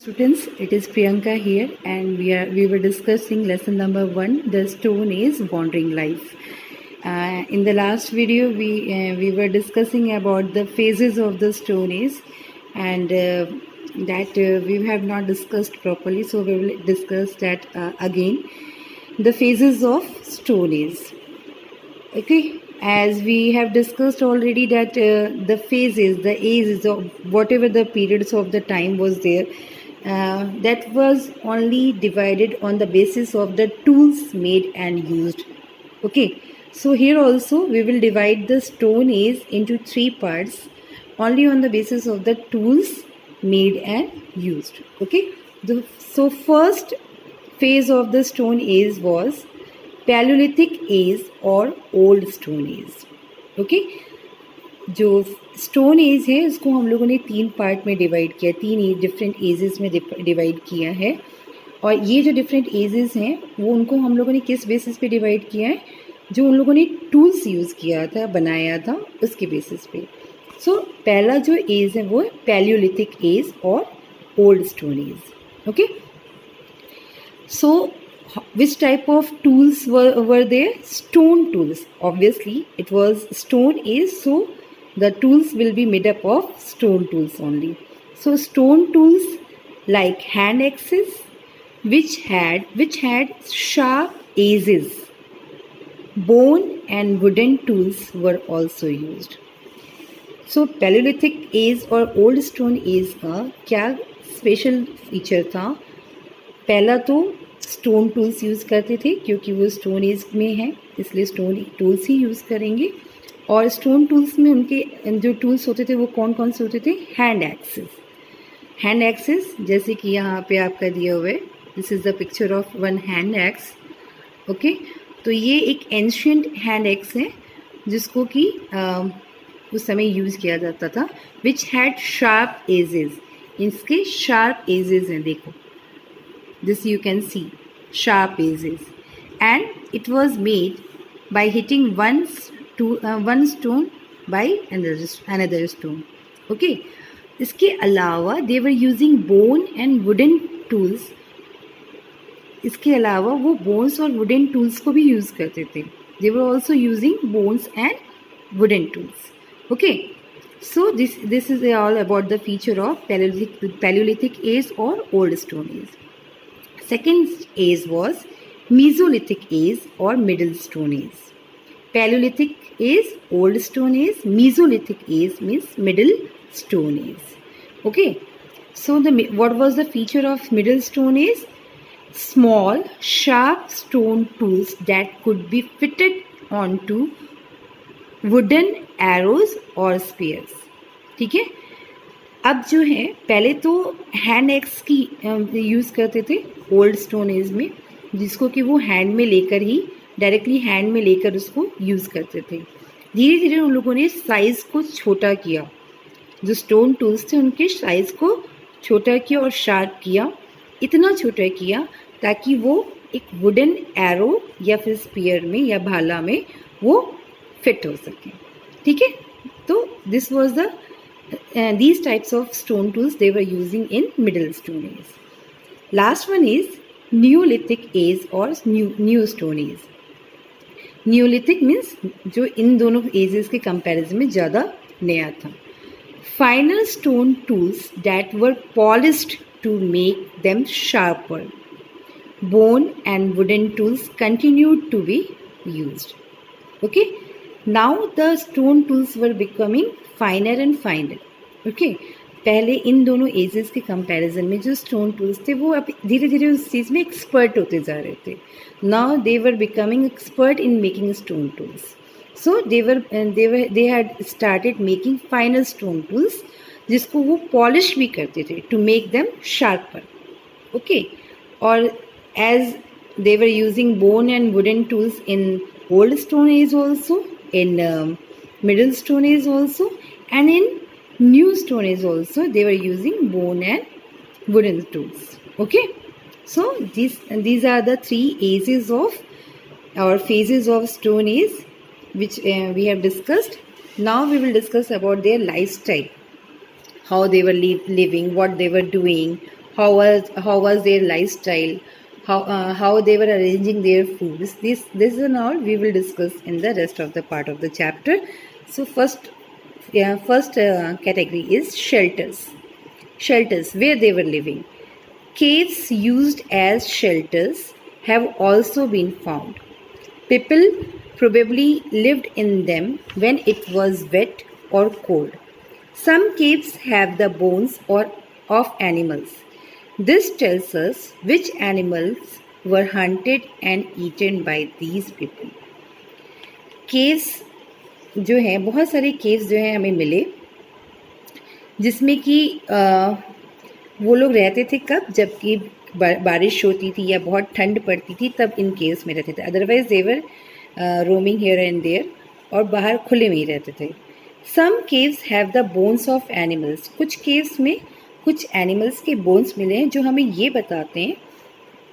Students, it is Priyanka here, and we were discussing lesson number 1. The stone is wandering life. In the last video, we were discussing about the phases of the stone age, and that we have not discussed properly. So we will discuss that again. The phases of stone age. Okay, as we have discussed already that the phases, the ages of whatever the periods of the time was there, that was only divided on the basis of the tools made and used. Okay, so here also we will divide the stone age into 3 parts only on the basis of the tools made and used. Okay, so first phase of the stone age was Paleolithic age और old stone age. Okay, जो stone age है उसको हम लोगों ने 3 part में divide किया, 3 different ages में डिवाइड किया है. और ये जो डिफरेंट एजेस हैं वो उनको हम लोगों ने किस बेसिस पे डिवाइड किया है, जो उन लोगों ने टूल्स यूज़ किया था, बनाया था, उसके बेसिस पे. सो पहला जो एज है वो है पैलियोलिथिक एज और old stone age. Okay, so which type of tools were there? Stone tools. Obviously it was stone age, so the tools will be made up of stone tools only. So stone tools like hand axes which had sharp edges. Bone and wooden tools were also used. So Paleolithic age और old stone age का क्या special feature था? पहला तो stone tools use करते थे, क्योंकि वो स्टोन एज में है इसलिए स्टोन टूल्स ही यूज़ करेंगे. और स्टोन टूल्स में उनके जो टूल्स होते थे वो कौन कौन से होते थे? Hand access. हैंड एक्सेस जैसे कि यहाँ पे आपका दिया हुआ है, this is the picture of one hand axe. Okay, तो ये एक एंशियंट हैंड एक्स है जिसको कि उस समय यूज़ किया जाता था. Which had sharp edges. इसके शार्प एजेस हैं, देखो, this you can see sharp edges, and it was made by hitting one stone by another stone. Okay, इसके अलावा they were using bone and wooden tools. इसके अलावा वो bones और wooden tools को भी use करते थे. They were also using bones and wooden tools. Okay, so this is all about the feature of Paleolithic age or old stone age. Second age was Mesolithic age or Middle Stone age. Paleolithic age, Old Stone age. Mesolithic age means Middle Stone age. Okay, so what was the feature of Middle Stone age? Small, sharp stone tools that could be fitted onto wooden arrows or spears. ठीक है. अब जो है पहले तो hand axe की use करते थे ओल्ड स्टोन एज में, जिसको कि वो हैंड में लेकर ही डायरेक्टली हैंड में लेकर उसको यूज़ करते थे. धीरे धीरे उन लोगों ने साइज़ को छोटा किया, जो स्टोन टूल्स थे उनके साइज़ को छोटा किया और शार्प किया. इतना छोटा किया ताकि वो एक वुडन एरो या फिर स्पीयर में या भाला में वो फिट हो सके. ठीक है, तो this was the these types of stone tools they were using in Middle Stone Age. Last one is Neolithic age or new Stone Age. Neolithic means जो इन दोनों एजेस के कंपैरिजन में ज़्यादा नया था. Finer stone tools that were polished to make them sharper. Bone and wooden tools continued to be used. Okay, now the stone tools were becoming फाइनर and फाइनर. Okay, पहले इन दोनों edges के कंपैरिजन में जो स्टोन टूल्स थे वो अब धीरे धीरे उस चीज़ में एक्सपर्ट होते जा रहे थे. Now they were becoming expert in making stone tools. So they had started making finer stone tools, जिसको वो पॉलिश भी करते थे to make them sharper. Okay, और as they were using bone and wooden tools in old stone age also, in Middle Stone Age also, and in New Stone Age also they were using bone and wooden tools. Okay, so these are the 3 ages of or phases of Stone Age which we have discussed. Now we will discuss about their lifestyle, how they were living, what they were doing, how was their lifestyle, how they were arranging their food. This and all we will discuss in the rest of the part of the chapter. So first category is shelters. Shelters, where they were living. Caves used as shelters have also been found. People probably lived in them when it was wet or cold. Some caves have the bones of animals. This tells us which animals were hunted and eaten by these people. Caves जो हैं, बहुत सारे caves जो हैं हमें मिले, जिसमें कि वो लोग रहते थे कब, जबकि बारिश होती थी या बहुत ठंड पड़ती थी, तब इन केव्स में रहते थे. Otherwise they were roaming here and there, और बाहर खुले में ही रहते थे. Some caves have the bones of animals. कुछ केव्स में कुछ एनिमल्स के बोन्स मिले हैं जो हमें ये बताते हैं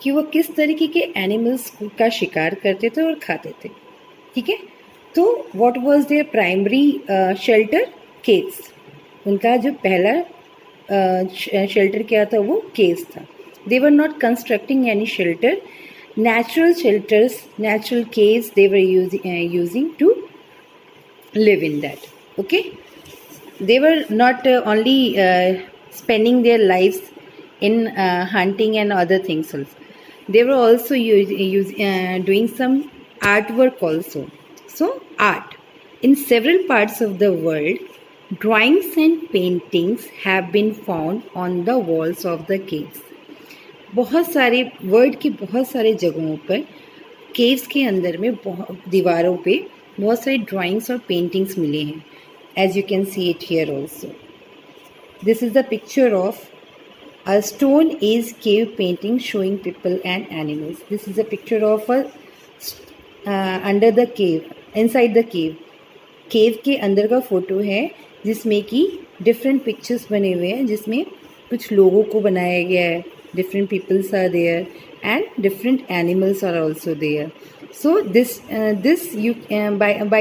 कि वो किस तरीके के एनिमल्स का शिकार करते थे और खाते थे. ठीक है. तो what was their primary shelter? Caves. उनका जो पहला शेल्टर क्या था, वो केव्स था. They were not constructing any shelter. Natural shelters, natural caves, they were using to live in that. Okay, they were not only spending their lives in hunting and other things also. They were also doing some artwork also. So art. In several parts of the world, drawings and paintings have been found on the walls of the caves. बहुत सारे world की बहुत सारे जगहों पर caves के अंदर में दीवारों पे बहुत सारी ड्राइंग्स और पेंटिंग्स मिले हैं. As you can see it here also. This is the picture of a stone age cave painting showing people and animals. This is a picture of a under the cave, inside the cave. Cave के अंदर का photo है जिसमें कि different pictures बने हुए हैं, जिसमें कुछ लोगों को बनाया गया है. Different peoples are there and different animals are also there. So this you by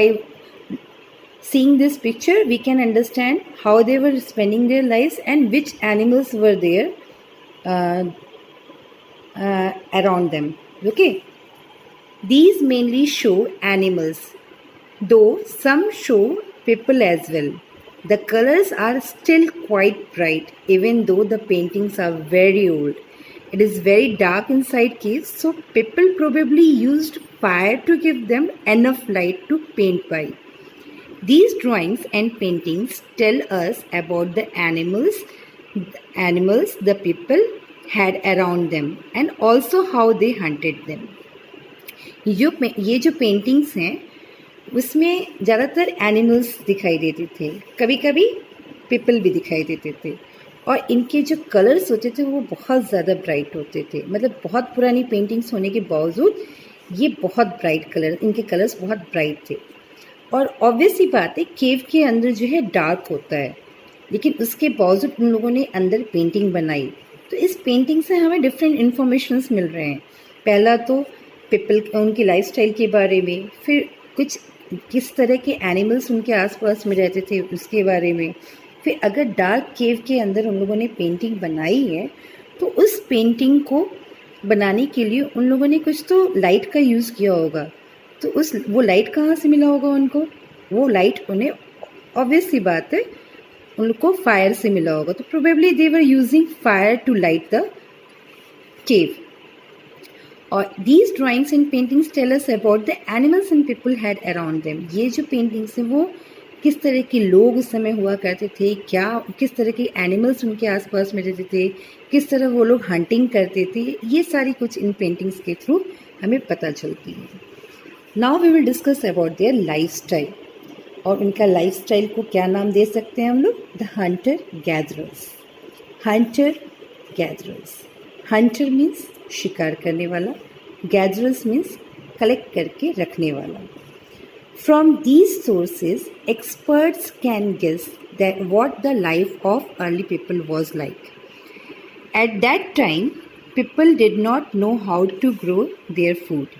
seeing this picture we can understand how they were spending their lives and which animals were there around them. Okay, these mainly show animals, though some show people as well. The colors are still quite bright, even though the paintings are very old. It is very dark inside caves, so people probably used fire to give them enough light to paint by. These drawings and paintings tell us about the animals the people had around them and also how they hunted them. ये जो paintings हैं उसमें ज़्यादातर animals दिखाई देते थे, कभी कभी पीपल भी दिखाई देते थे, और इनके जो कलर्स होते थे वो बहुत ज़्यादा ब्राइट होते थे. मतलब बहुत पुरानी पेंटिंग्स होने के बावजूद ये बहुत ब्राइट कलर, इनके कलर्स बहुत ब्राइट थे. और ऑब्वियस ही बात है, केव के अंदर जो है डार्क होता है, लेकिन उसके बावजूद उन लोगों ने अंदर पेंटिंग बनाई. तो इस पेंटिंग से हमें डिफरेंट इन्फॉर्मेशंस मिल रहे हैं. पहला तो पीपल, उनकी लाइफस्टाइल के बारे में, फिर कुछ किस तरह के एनिमल्स उनके आसपास में रहते थे उसके बारे में. फिर अगर डार्क केव के अंदर उन लोगों ने पेंटिंग बनाई है तो उस पेंटिंग को बनाने के लिए उन लोगों ने कुछ तो लाइट का यूज़ किया होगा. तो वो लाइट कहाँ से मिला होगा उनको? वो लाइट उन्हें, ऑब्वियस सी बात है, उनको फायर से मिला होगा. तो probably they were using fire to light the cave. और these drawings and paintings tell us about the animals and people had around them. ये जो पेंटिंग्स हैं वो किस तरह के लोग उस समय हुआ करते थे, क्या किस तरह के एनिमल्स उनके आसपास में रहते थे, किस तरह वो लोग हंटिंग करते थे, ये सारी कुछ इन पेंटिंग्स के थ्रू हमें पता चलती है. Now we will discuss about their lifestyle. और उनका लाइफस्टाइल को क्या नाम दे सकते हैं हम लोग? The hunter gatherers. Hunter gatherers. Hunter means शिकार करने वाला, गैदरर्स मीन्स कलेक्ट करके रखने वाला. From these sources, experts can guess that what the life of early people was like. At that time, people did not know how to grow their food.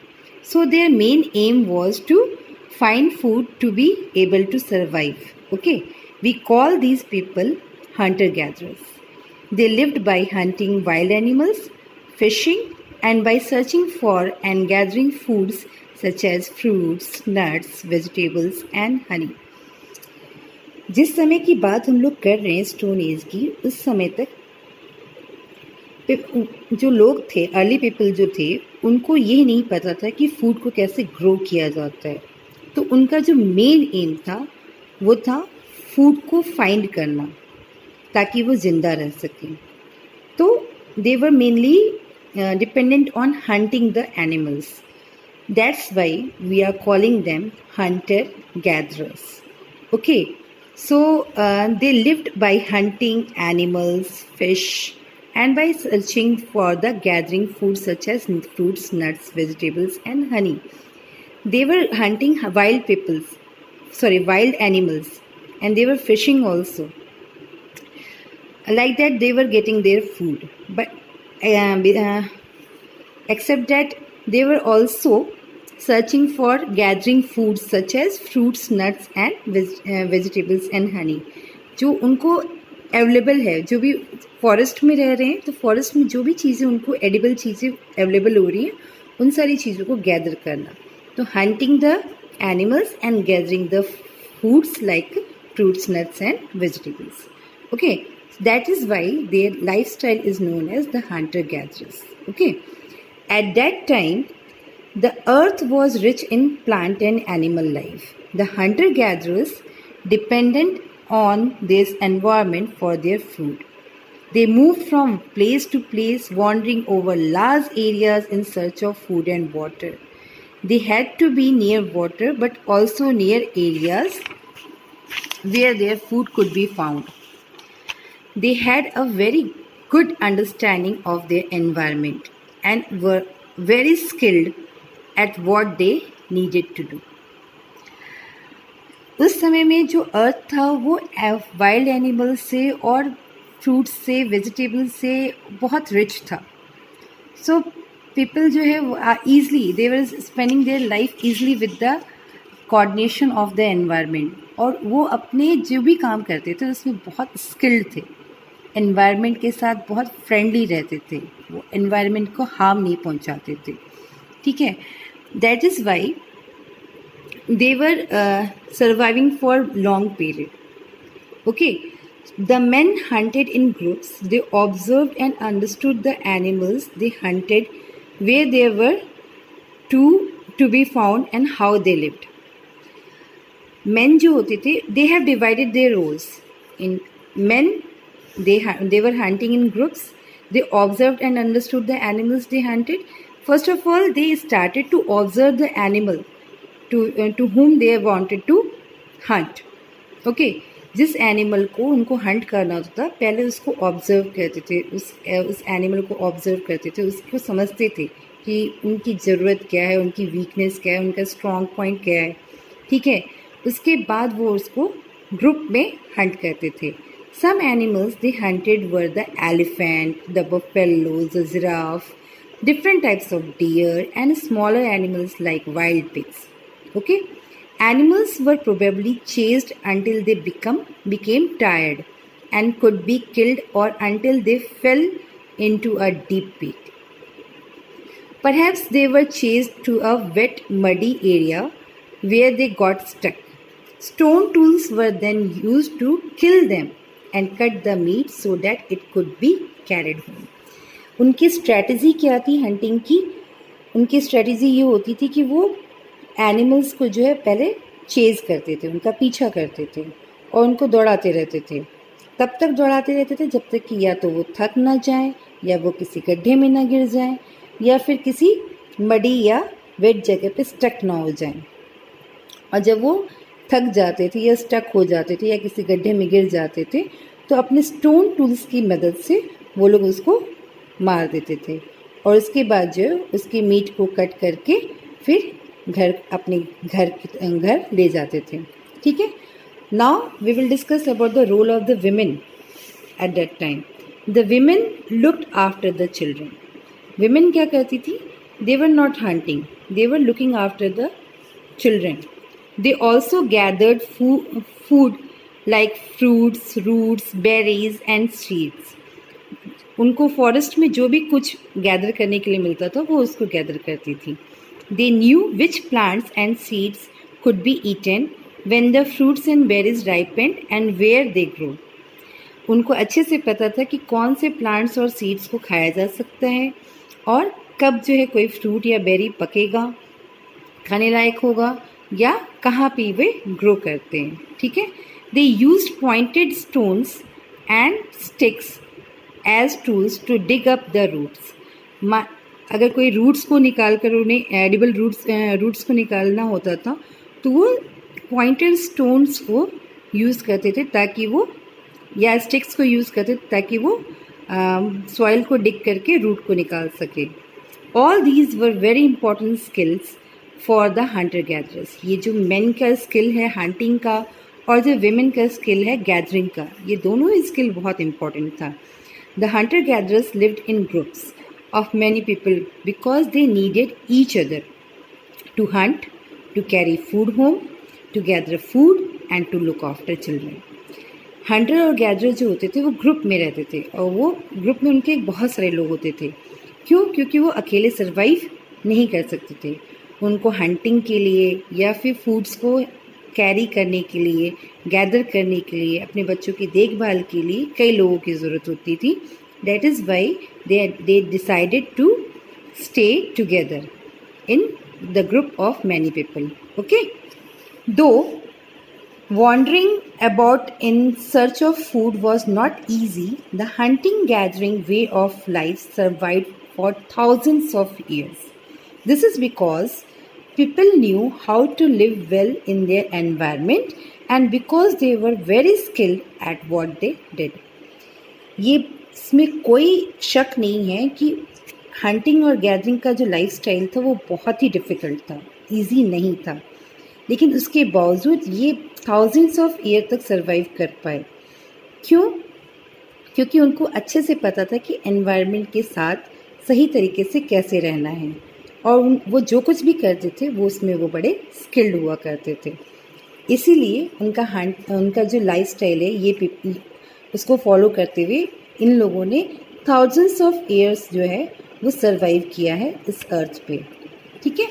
So their main aim was to find food to be able to survive. Okay, we call these people hunter-gatherers. They lived by hunting wild animals, fishing, and by searching for and gathering foods such as fruits, nuts, vegetables, and honey. जिस समय की बात हम लोग कर रहे हैं stone age की, उस समय तक जो लोग थे, अर्ली पीपल जो थे, उनको ये नहीं पता था कि फूड को कैसे ग्रो किया जाता है. तो उनका जो मेन एम था वो था फूड को फाइंड करना ताकि वो ज़िंदा रह सकें. तो they were mainly dependent on hunting the animals. That's why we are calling them hunter gatherers. Okay, so they lived by hunting animals, fish, and by searching for the gathering food such as fruits, nuts, vegetables, and honey. They were hunting wild animals, and they were fishing also. Like that, they were getting their food. But except that, they were also searching for gathering foods such as fruits, nuts, and vegetables and honey. जो उनको available है, जो भी forest में रह रहे हैं, तो फॉरेस्ट में जो भी चीज़ें उनको एडिबल चीज़ें अवेलेबल हो रही हैं, उन सारी चीज़ों को गैदर करना. तो hunting the animals and gathering the foods like fruits, nuts and vegetables. Okay, that is why their life style is known as the hunter gatherers. Okay, at that time the earth was rich in plant and animal life. The hunter gatherers depended on this environment for their food. They moved from place to place, wandering over large areas in search of food and water. They had to be near water but also near areas where their food could be found. They had a very good understanding of their environment and were very skilled at what they needed to do. उस समय में जो अर्थ था वो wild animals से और fruits से, vegetables से बहुत रिच था. सो पीपल जो है easily they were spending their life easily with the coordination of the environment. और वो अपने जो भी काम करते थे उसमें बहुत स्किल्ड थे, एनवायरनमेंट के साथ बहुत फ्रेंडली रहते थे, वो एनवायरनमेंट को हार्म नहीं पहुंचाते थे. ठीक है, that is Y they were surviving for long period. Okay, the men hunted in groups. They observed and understood the animals they hunted, where they were to be found and how they lived. Men जो होते थे, they have divided their roles. In men, they were hunting in groups. They observed and understood the animals they hunted. First of all, they started to observe the animal to whom they wanted to hunt. Okay, जिस animal को उनको Hunt करना होता था, पहले उसको observe करते थे, उस एनिमल को ऑब्जर्व करते थे, उसको समझते थे कि उनकी ज़रूरत क्या है, उनकी वीकनेस क्या है, उनका स्ट्रॉन्ग पॉइंट क्या है. ठीक है, उसके बाद वो उसको ग्रुप में हंट करते थे. Some animals they hunted were the elephant, the buffalo, the giraffe, different types of deer and smaller animals like wild pigs. Okay, animals were probably chased until they became tired and could be killed, or until they fell into a deep pit. Perhaps they were chased to a wet, muddy area where they got stuck. Stone tools were then used to kill them and cut the meat so that it could be carried home. उनकी strategy क्या थी hunting की? उनकी strategy ये होती थी कि वो एनिमल्स को जो है पहले चेज़ करते थे, उनका पीछा करते थे और उनको दौड़ाते रहते थे. तब तक दौड़ाते रहते थे जब तक कि या तो वो थक ना जाए, या वो किसी गड्ढे में ना गिर जाए, या फिर किसी मडी या वेट जगह पे स्टक ना हो जाए. और जब वो थक जाते थे या स्टक हो जाते थे या किसी गड्ढे में गिर जाते थे, तो अपने स्टोन टूल्स की मदद से वो लोग उसको मार देते थे. और उसके बाद जो उसकी मीट को कट करके फिर अपने घर ले जाते थे. ठीक है, now we will discuss about the role of the women at that time. The women looked after the children. Women क्या करती थी? They were not hunting, they were looking after the children. They also gathered food like fruits, roots, berries and seeds. उनको forest में जो भी कुछ gather करने के लिए मिलता था वो उसको गैदर करती थी। They knew which plants and seeds could be eaten when the fruits and berries ripened and where they grow. उनको अच्छे से पता था कि कौन से प्लांट्स और सीड्स को खाया जा सकता है और कब जो है कोई फ्रूट या बेरी पकेगा, खाने लायक होगा, या कहाँ पे वे ग्रो करते हैं। ठीक है। They used pointed stones and sticks as tools to dig up the roots. अगर कोई रूट्स को निकाल कर उन्हें एडिबल रूट्स को निकालना होता था तो वो पॉइंटेड स्टोन्स को यूज़ करते थे ताकि वो, या स्टिक्स को यूज़ करते थे ताकि वो सॉइल को डिग करके रूट को निकाल सके। All these were very important skills for the hunter gatherers. ये जो मेन का स्किल है हंटिंग का और जो विमेन का स्किल है गैदरिंग का, ये दोनों ही स्किल बहुत इंपॉर्टेंट था। The hunter gatherers lived in groups of many people because they needed each other to hunt, to carry food home, to gather food and to look after children. Hunter और gatherer जो होते थे वो group में रहते थे और वो ग्रुप में उनके बहुत सारे लोग होते थे। क्यों? क्योंकि वो अकेले सर्वाइव नहीं कर सकते थे। उनको हंटिंग के लिए या फिर फूड्स को कैरी करने के लिए, गैदर करने के लिए, अपने बच्चों की देखभाल के लिए कई लोगों की ज़रूरत होती थी। That is why they decided to stay together in the group of many people. Okay. दो wandering about in search of food was not easy, the hunting-gathering way of life survived for thousands of years. This is because people knew how to live well in their environment and because they were very skilled at what they did. ये इसमें कोई शक नहीं है कि hunting और gathering का जो लाइफस्टाइल था वो बहुत ही डिफ़िकल्ट था, ईजी नहीं था, लेकिन उसके बावजूद ये थाउजेंड्स ऑफ ईयर तक सरवाइव कर पाए। क्यों? क्योंकि उनको अच्छे से पता था कि एनवायरनमेंट के साथ सही तरीके से कैसे रहना है और वो जो कुछ भी करते थे वो उसमें वो बड़े स्किल्ड हुआ करते थे। इसीलिए उनका जो लाइफस्टाइल है ये उसको फॉलो करते हुए इन लोगों ने थाउजेंड्स ऑफ ईयर्स जो है वो सरवाइव किया है इस अर्थ पे। ठीक है।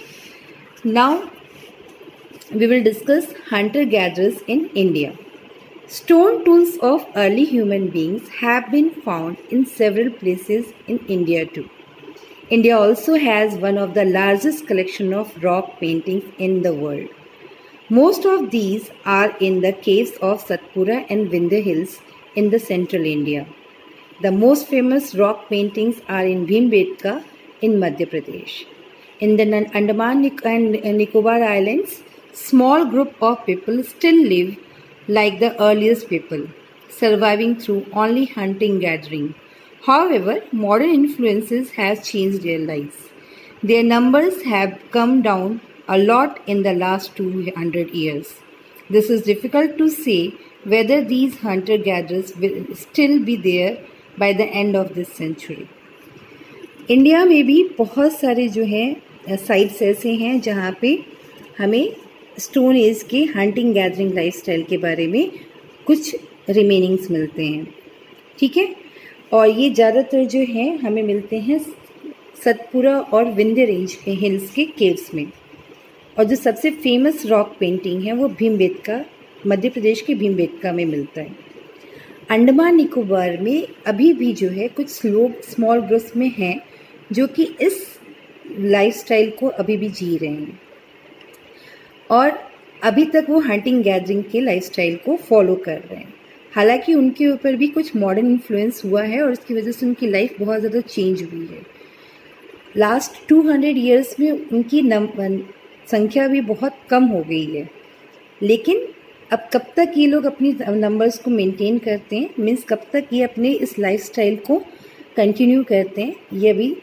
Now we will discuss hunter-gatherers in India. Stone tools of early human beings have been found in several places in India too. India also has one of the largest collection of rock paintings in the world. Most of these are in the caves of Satpura and Vindhya Hills in the central India. The most famous rock paintings are in Bhimbetka in Madhya Pradesh. In the Andaman and Nicobar Islands, small group of people still live like the earliest people, surviving through only hunting gathering. However, modern influences have changed their lives. Their numbers have come down a lot in the last 200 years. This is difficult to say whether these hunter-gatherers will still be there by the end of this century. India में भी बहुत सारे जो हैं sites ऐसे हैं जहाँ पे हमें स्टोन एज के हंटिंग गैदरिंग लाइफस्टाइल के बारे में कुछ रिमेनिंग्स मिलते हैं। ठीक है। और ये ज़्यादातर जो है हमें मिलते हैं सतपुरा और विंध्य रेंज के हिल्स के केव्स में। और जो सबसे फेमस रॉक पेंटिंग है वो भीमबेटका, मध्य प्रदेश के भीमबेटका में मिलता है। अंडमान निकोबार में अभी भी जो है कुछ लोग स्मॉल ग्रुप्स में हैं जो कि इस लाइफस्टाइल को अभी भी जी रहे हैं और अभी तक वो हंटिंग गैदरिंग के लाइफस्टाइल को फॉलो कर रहे हैं। हालांकि उनके ऊपर भी कुछ मॉडर्न इन्फ्लुएंस हुआ है और उसकी वजह से उनकी लाइफ बहुत ज़्यादा चेंज हुई है। लास्ट 200 ईयर्स में उनकी संख्या भी बहुत कम हो गई है, लेकिन अब कब तक ये लोग अपनी नंबर्स को मेंटेन करते हैं, मीन्स कब तक ये अपने इस लाइफस्टाइल को कंटिन्यू करते हैं, ये अभी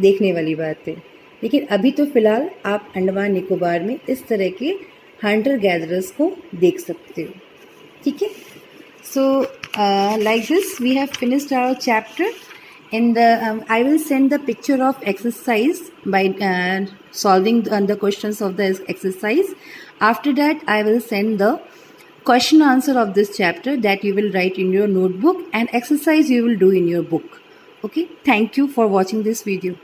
देखने वाली बात है। लेकिन अभी तो फ़िलहाल आप अंडमान निकोबार में इस तरह के हंटर गैदरर्स को देख सकते हो। ठीक है। So like this we have finished our chapter. In the I will send the picture of exercise by solving the questions of the exercise. After that, I will send the question answer of this chapter that you will write in your notebook and exercise you will do in your book. Okay, thank you for watching this video.